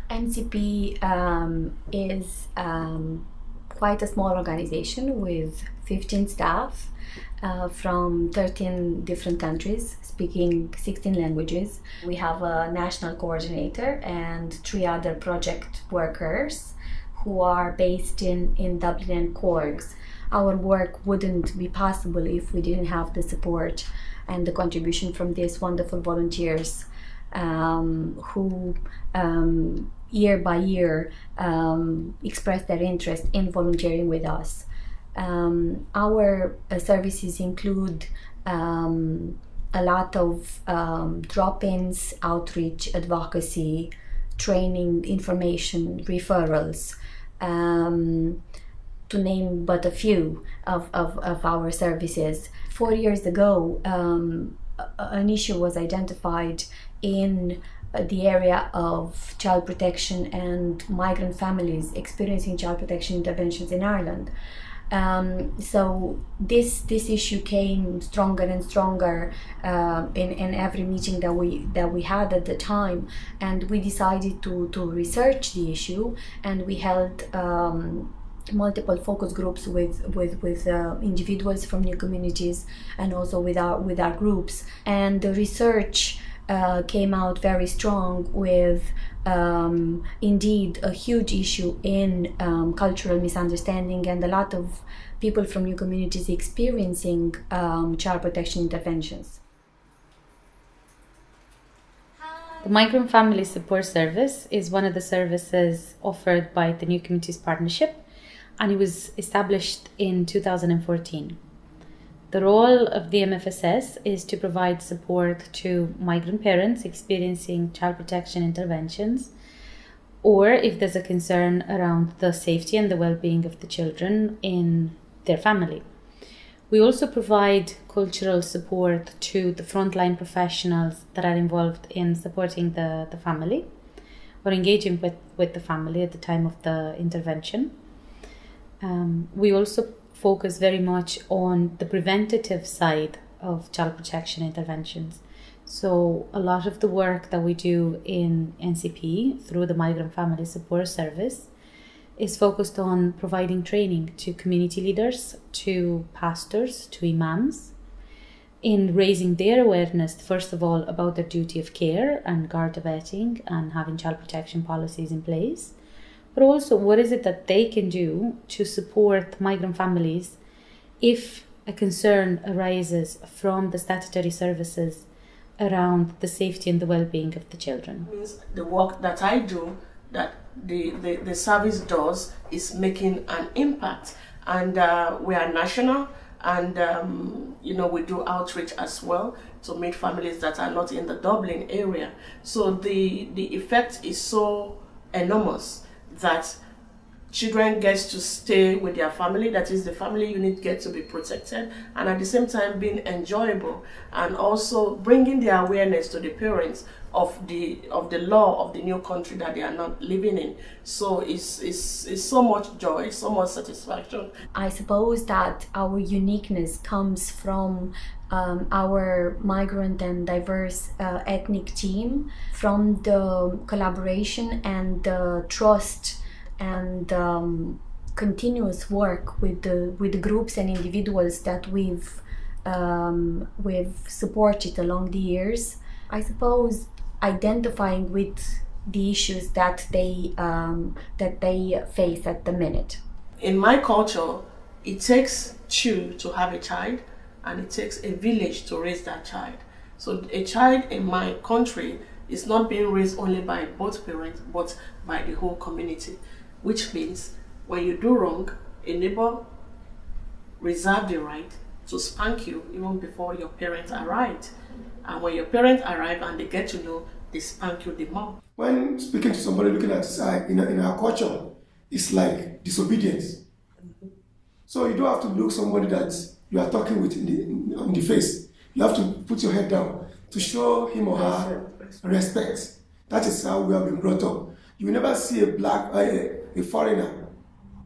NCP is quite a small organization with 15 staff from 13 different countries, speaking 16 languages. We have a national coordinator and 3 other project workers who are based in Dublin and Cork. Our work wouldn't be possible if we didn't have the support and the contribution from these wonderful volunteers who year by year express their interest in volunteering with us. Our services include a lot of drop-ins, outreach, advocacy, training, information, referrals, to name but a few of our services. 4 years ago, an issue was identified in the area of child protection and migrant families experiencing child protection interventions in Ireland. So this issue came stronger and stronger in every meeting that we had at the time, and we decided to research the issue, and we held multiple focus groups with individuals from new communities and also with our groups, and the research came out very strong with indeed a huge issue in cultural misunderstanding and a lot of people from new communities experiencing child protection interventions. The Migrant Family Support Service is one of the services offered by the New Communities Partnership, and it was established in 2014. The role of the MFSS is to provide support to migrant parents experiencing child protection interventions, or if there's a concern around the safety and the well-being of the children in their family. We also provide cultural support to the frontline professionals that are involved in supporting the family or engaging with the family at the time of the intervention. We also focus very much on the preventative side of child protection interventions. So a lot of the work that we do in NCP through the Migrant Family Support Service is focused on providing training to community leaders, to pastors, to imams, in raising their awareness, first of all, about their duty of care and Garda vetting and having child protection policies in place, but also what is it that they can do to support migrant families if a concern arises from the statutory services around the safety and the well-being of the children. Means the work that I do, that the service does, is making an impact, and we are national, and we do outreach as well to meet families that are not in the Dublin area. So the effect is so enormous that children get to stay with their family, that is, the family unit gets to be protected, and at the same time being enjoyable, and also bringing the awareness to the parents of the law of the new country that they are not living in. So it's so much joy, so much satisfaction. I suppose that our uniqueness comes from our migrant and diverse ethnic team, from the collaboration and the trust and continuous work with the groups and individuals that we've supported along the years. I suppose identifying with the issues that they face at the minute. In my culture, it takes 2 to have a child, and it takes a village to raise that child. So a child in my country is not being raised only by both parents, but by the whole community, which means when you do wrong, a neighbor reserves the right to spank you even before your parents arrive. And when your parents arrive and they get to know, they spank you the more. When speaking to somebody looking at society, in our culture, it's like disobedience. So you don't have to look somebody that you are talking with on the face. You have to put your head down to show him or her respect. That is how we have been brought up. You will never see a foreigner,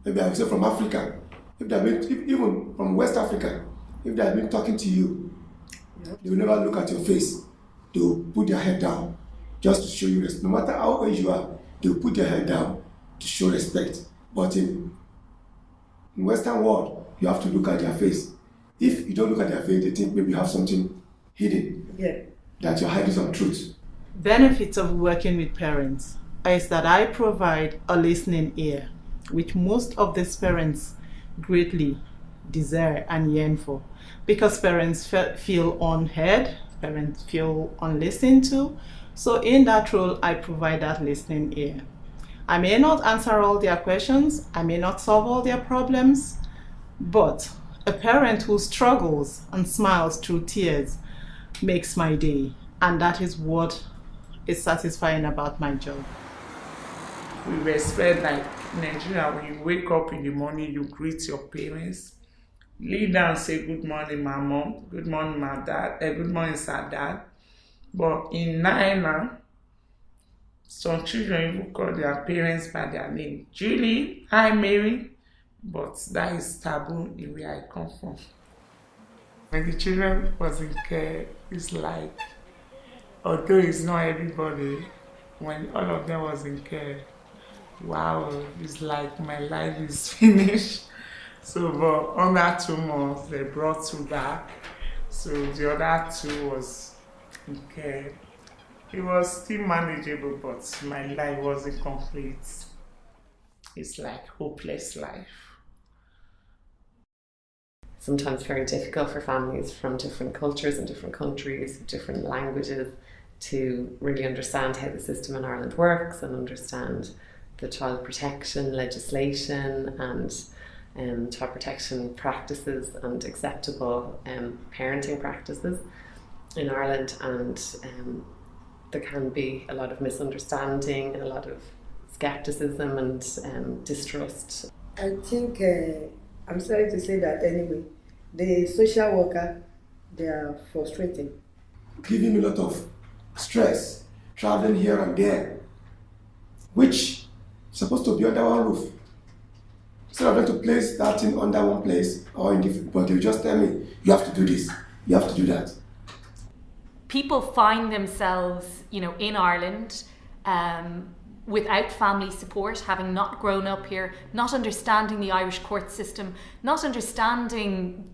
maybe I would say from Africa, even from West Africa, if they have been talking to you, they will never look at your face. They will put their head down just to show you respect. No matter how old you are, they'll put their head down to show respect. But in Western world, you have to look at their face. If you don't look at their face, they think maybe you have something hidden. Yeah. That you're hiding some truth. Benefits of working with parents is that I provide a listening ear, which most of these parents greatly desire and yearn for, because parents feel unheard, parents feel unlistened to. So in that role, I provide that listening ear. I may not answer all their questions, I may not solve all their problems, but a parent who struggles and smiles through tears makes my day, and that is what is satisfying about my job. We respect, like Nigeria, when you wake up in the morning, you greet your parents, lean down and say good morning my mom, good morning my dad, good morning sir dad. But in Naina, some children even call their parents by their name. Julie, hi Mary, but that is taboo in where I come from. When the children was in care, it's like, although it's not everybody, when all of them was in care, wow, it's like my life is finished. So, but under 2 months, they brought 2 back. So the other 2 was in care. It was still manageable, but my life wasn't complete. It's like hopeless life. Sometimes very difficult for families from different cultures and different countries, different languages, to really understand how the system in Ireland works and understand the child protection legislation and child protection practices and acceptable parenting practices in Ireland. And there can be a lot of misunderstanding and a lot of skepticism and distrust. I think, I'm sorry to say that anyway, the social worker, they are frustrating. Giving me a lot of stress, traveling here and there, which is supposed to be under one roof. Instead of them to place that thing under one place or in different, but they just tell me, you have to do this, you have to do that. People find themselves, in Ireland without family support, having not grown up here, not understanding the Irish court system, not understanding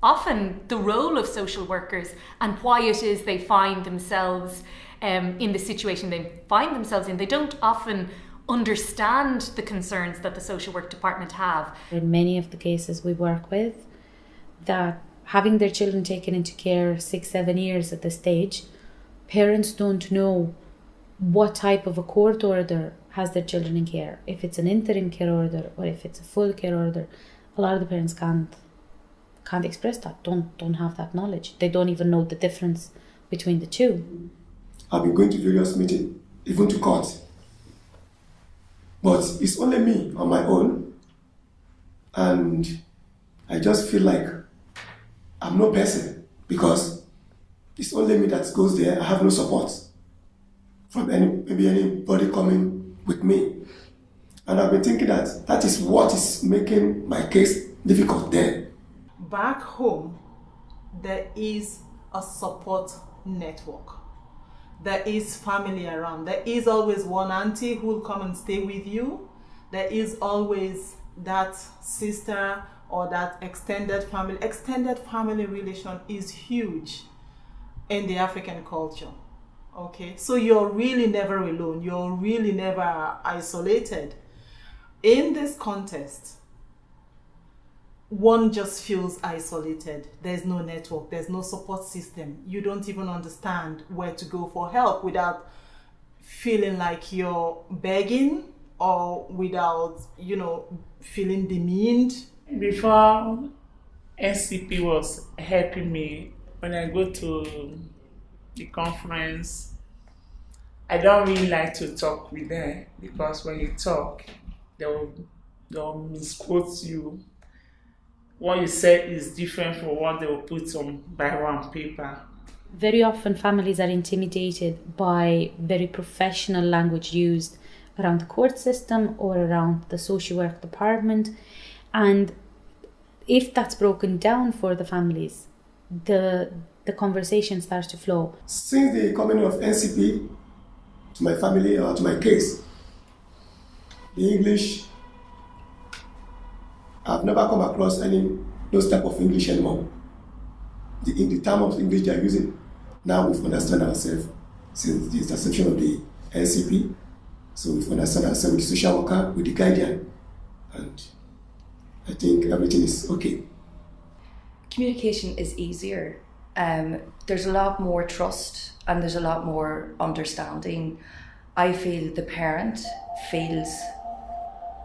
often the role of social workers and why it is they find themselves in the situation they find themselves in. They don't often understand the concerns that the social work department have. In many of the cases we work with, that having their children taken into care 6-7 years at this stage, parents don't know what type of a court order has their children in care. If it's an interim care order or if it's a full care order, a lot of the parents can't express that, don't have that knowledge. They don't even know the difference between the two. I've been going to various meetings, even to court. But it's only me on my own, and I just feel like I'm no person because it's only me that goes there. I have no support from anybody coming with me. And I've been thinking that is what is making my case difficult there. Back home, there is a support network. There is family around. There is always one auntie who will come and stay with you. There is always that sister or that extended family. Extended family relation is huge in the African culture. Okay, so you're really never alone. You're really never isolated. In this context, one just feels isolated. There's no network, there's no support system. You don't even understand where to go for help without feeling like you're begging or without, feeling demeaned. Before NCP was helping me, when I go to the conference, I don't really like to talk with them because when you talk, they'll misquote you. What you say is different from what they will put on on paper. Very often families are intimidated by very professional language used around the court system or around the social work department. And if that's broken down for the families, the conversation starts to flow. Since the coming of NCP to my family or to my case, The English, I've never come across those type of English anymore. The term of English they are using, now we've understood ourselves since the interception of the NCP. So we've understood ourselves with the social worker, with the guardian, and I think everything is okay. Communication is easier. There's a lot more trust and there's a lot more understanding. I feel the parent feels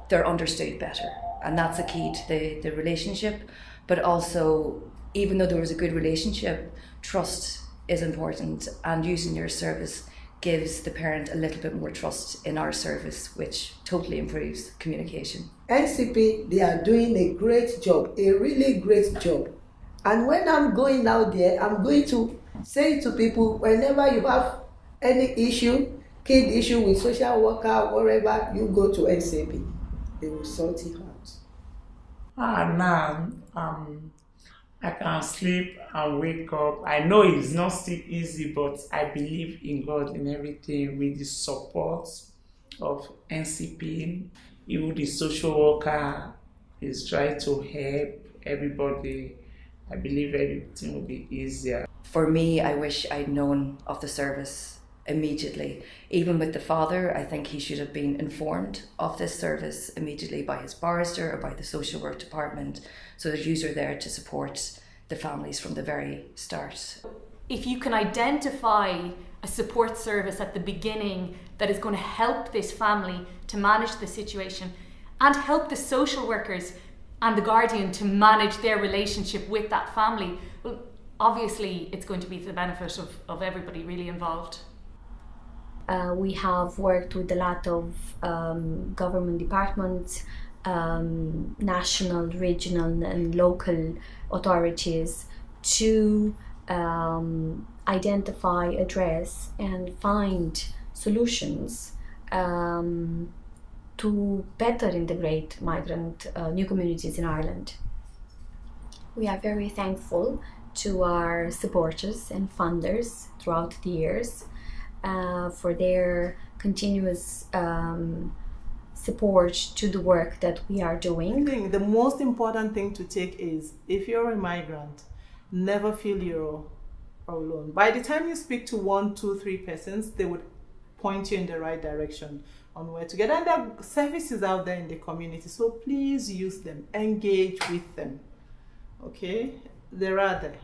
they're understood better, and that's the key to the relationship. But also, even though there was a good relationship, trust is important, and using your service gives the parent a little bit more trust in our service, which totally improves communication. NCP, they are doing a great job, a really great job. And when I'm going out there, I'm going to say to people, whenever you have any issue, kid issue with social worker, wherever, you go to NCP. They will sort it out. Now, I can sleep and wake up. I know it's not still easy, but I believe in God in everything. With the support of NCP, even the social worker is trying to help everybody. I believe everything will be easier. For me, I wish I'd known of the service immediately. Even with the father, I think he should have been informed of this service immediately by his barrister or by the social work department, so that you're there to support the families from the very start. If you can identify a support service at the beginning that is going to help this family to manage the situation and help the social workers and the guardian to manage their relationship with that family, well, obviously it's going to be to the benefit of everybody really involved. We have worked with a lot of government departments, national, regional and local authorities to identify, address and find solutions to better integrate migrant new communities in Ireland. We are very thankful to our supporters and funders throughout the years for their continuous support to the work that we are doing. I think the most important thing to take is, if you're a migrant, never feel you're alone. By the time you speak to 1, 2, 3 persons, they would point you in the right direction on where to get. And there are services out there in the community, so please use them, engage with them. Okay? There are there.